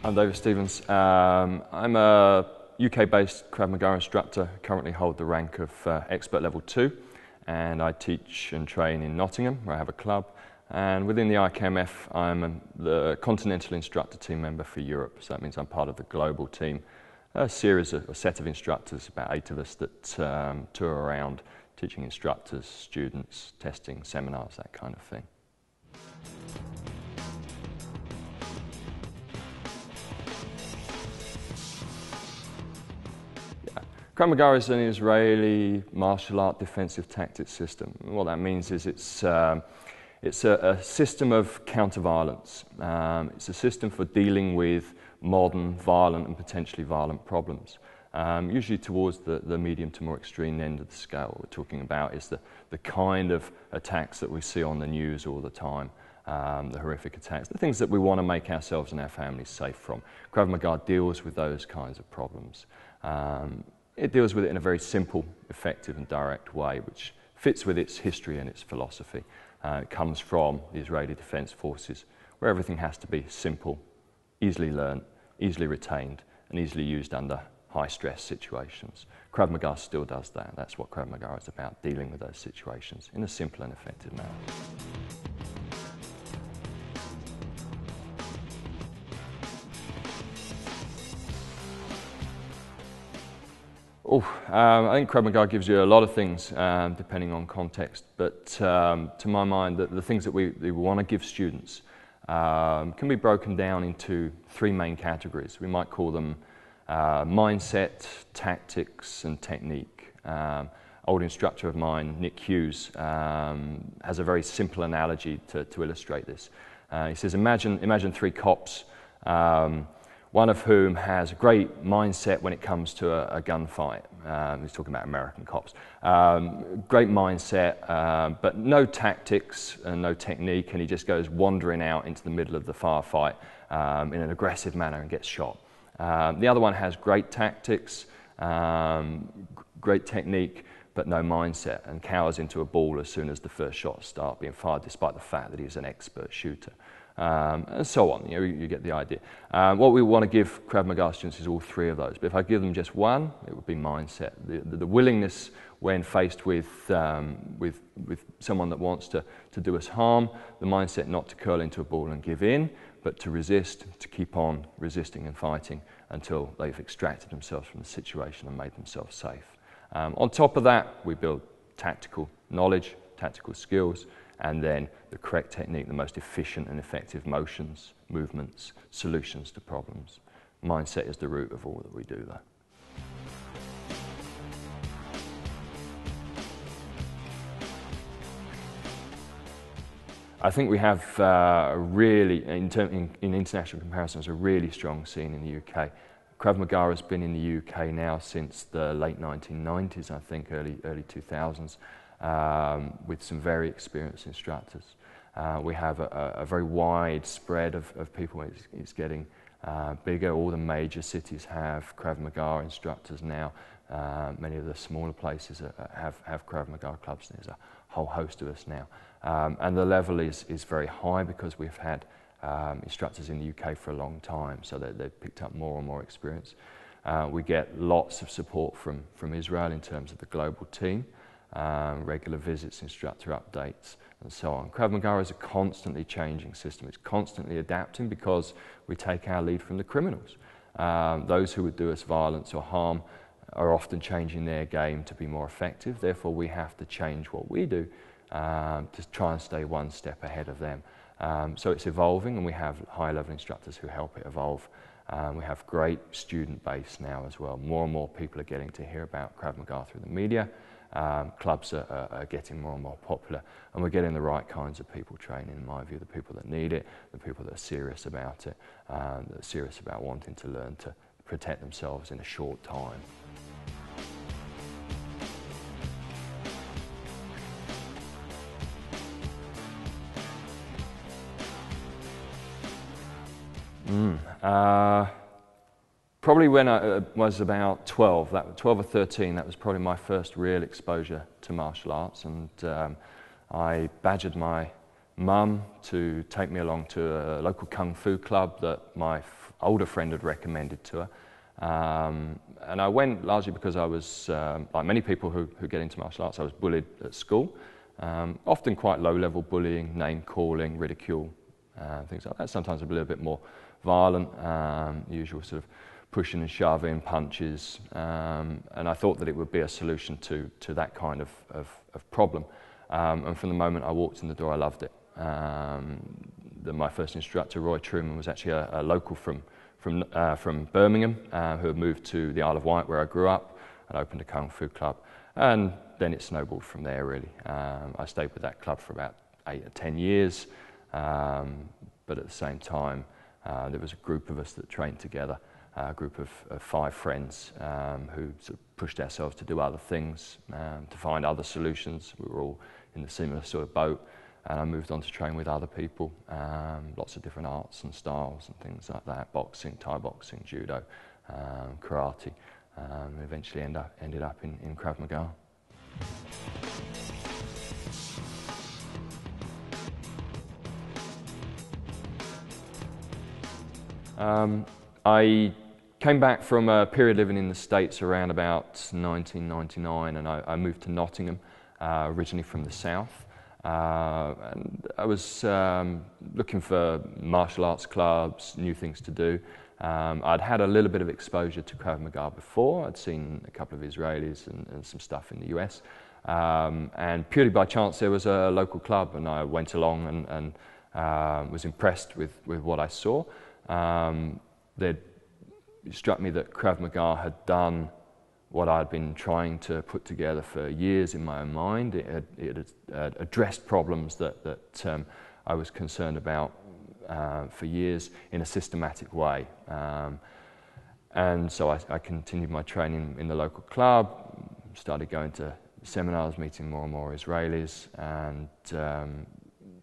I'm David Stevens. I'm a UK-based Krav Maga instructor, currently hold the rank of Expert Level 2, and I teach and train in Nottingham, where I have a club. And within the IKMF, I'm the Continental Instructor Team member for Europe, so that means I'm part of the global team, a set of instructors, about 8 of us, that tour around teaching instructors, students, testing, seminars, that kind of thing. Krav Maga is an Israeli martial art defensive tactics system. What that means is it's a system of counter-violence. It's a system for dealing with modern, violent and potentially violent problems, usually towards the medium to more extreme end of the scale. What we're talking about is the kind of attacks that we see on the news all the time, the horrific attacks, the things that we want to make ourselves and our families safe from. Krav Maga deals with those kinds of problems. It deals with it in a very simple, effective and direct way, which fits with its history and its philosophy. It comes from the Israeli Defense Forces, where everything has to be simple, easily learned, easily retained and easily used under high-stress situations. Krav Maga still does that. That's what Krav Maga is about, dealing with those situations in a simple and effective manner. I think Krav Maga gives you a lot of things, depending on context, but to my mind, the things that we want to give students can be broken down into 3 main categories. We might call them mindset, tactics and technique. Old instructor of mine, Nick Hughes, has a very simple analogy to illustrate this. He says, imagine 3 cops, one of whom has a great mindset when it comes to a gunfight. He's talking about American cops. Great mindset, but no tactics and no technique, and he just goes wandering out into the middle of the firefight in an aggressive manner and gets shot. The other one has great tactics, great technique, but no mindset, and cowers into a ball as soon as the first shots start being fired, despite the fact that he's an expert shooter. And so on. You get the idea. What we want to give Krav Maga students is all 3 of those, but if I give them just one, it would be mindset. The willingness when faced with someone that wants to do us harm, the mindset not to curl into a ball and give in, but to resist, to keep on resisting and fighting until they've extracted themselves from the situation and made themselves safe. On top of that, we build tactical knowledge, tactical skills, and then the correct technique, the most efficient and effective motions, movements, solutions to problems. Mindset is the root of all that we do, though. I think we have in international comparisons, a really strong scene in the UK. Krav Maga has been in the UK now since the late 1990s, I think, early 2000s. With some very experienced instructors. We have a very wide spread of people. It's getting bigger. All the major cities have Krav Maga instructors now. Many of the smaller places have Krav Maga clubs. There's a whole host of us now. And the level is very high because we've had instructors in the UK for a long time, so they've picked up more and more experience. We get lots of support from Israel in terms of the global team. Regular visits, instructor updates, and so on. Krav Maga is a constantly changing system. It's constantly adapting because we take our lead from the criminals. Those who would do us violence or harm are often changing their game to be more effective. Therefore, we have to change what we do to try and stay one step ahead of them. So it's evolving, and we have high-level instructors who help it evolve. We have great student base now as well. More and more people are getting to hear about Krav Maga through the media. Clubs are getting more and more popular, and we're getting the right kinds of people training, in my view, the people that need it, the people that are serious about it, that are serious about wanting to learn to protect themselves in a short time. Probably when I was about 12 or 13, that was probably my first real exposure to martial arts, and I badgered my mum to take me along to a local kung fu club that my older friend had recommended to her. And I went largely because I was, like many people who get into martial arts, I was bullied at school. Often quite low-level bullying, name-calling, ridicule, things like that. Sometimes a little bit more violent, usual sort of pushing and shoving, punches. And I thought that it would be a solution to that kind of problem. And from the moment I walked in the door, I loved it. My first instructor, Roy Truman, was actually a local from Birmingham, who had moved to the Isle of Wight, where I grew up, and opened a Kung Fu club. And then it snowballed from there, really. I stayed with that club for about 8 or 10 years, but at the same time, there was a group of us that trained together, a group of 5 friends who sort of pushed ourselves to do other things, to find other solutions. We were all in the similar sort of boat, and I moved on to train with other people, lots of different arts and styles and things like that, boxing, Thai boxing, judo, karate, eventually ended up in Krav Maga. I came back from a period living in the States around about 1999, and I moved to Nottingham, originally from the south. And I was looking for martial arts clubs, new things to do. I'd had a little bit of exposure to Krav Maga before. I'd seen a couple of Israelis and some stuff in the US. And purely by chance, there was a local club, and I went along and was impressed with what I saw. It struck me that Krav Maga had done what I'd been trying to put together for years in my own mind. It had addressed problems that I was concerned about for years in a systematic way. And so I continued my training in the local club, started going to seminars, meeting more and more Israelis, and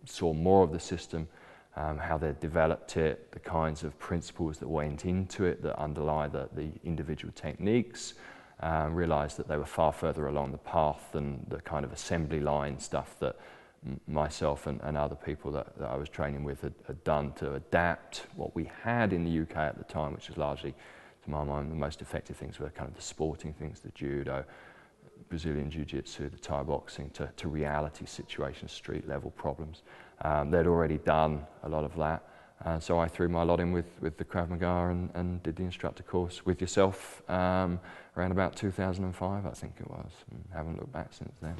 saw more of the system, how they developed it, the kinds of principles that went into it that underlie the individual techniques. Realised that they were far further along the path than the kind of assembly line stuff that myself and other people that I was training with had done to adapt what we had in the UK at the time, which was largely, to my mind, the most effective things were kind of the sporting things, the judo, Brazilian Jiu-Jitsu, the Thai boxing, to reality situations, street level problems. They'd already done a lot of that. So I threw my lot in with the Krav Maga and did the instructor course with yourself around about 2005, I think it was, and haven't looked back since then.